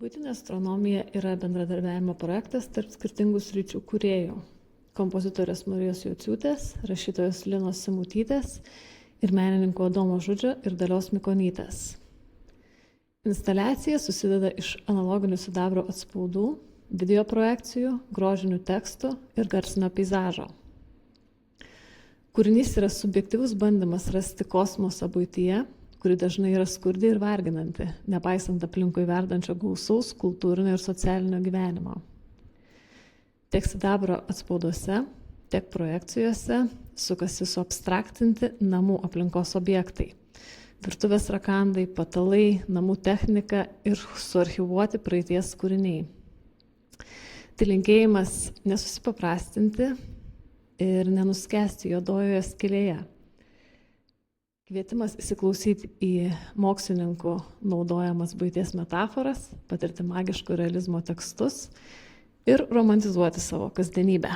Buitinė astronomija yra bendradarbiavimo projektas tarp skirtingų sričių kūrėjų – kompozitorės Marijos Jociūtės, rašytojos Linos Simutytės ir menininkų Adomo Žudžio ir Dalios Mikonytės. Instaliacija susideda iš analoginių sidabro atspaudų, video projekcijų, grožinių tekstų ir garsinio peizažo. Kūrinys yra subjektyvus bandymas rasti kosmosą buityje, kuri dažnai yra skurdi ir varginanti, nepaisant aplinkui verdančio gausaus kultūrinio ir socialinio gyvenimo. Tiek sidabro atspauduose, tiek projekcijose sukasi suabstraktinti namų aplinkos objektai. Virtuvės rakandai, patalai, namų technika ir suarchyvuoti praeities kūriniai. Tai linkėjimas nesusipaprastinti ir nenuskęsti juodojoje skylėje. Kvietimas įsiklausyti į mokslininkų naudojamas buities metaforas, patirti magiško realizmo tekstus ir romantizuoti savo kasdienybę.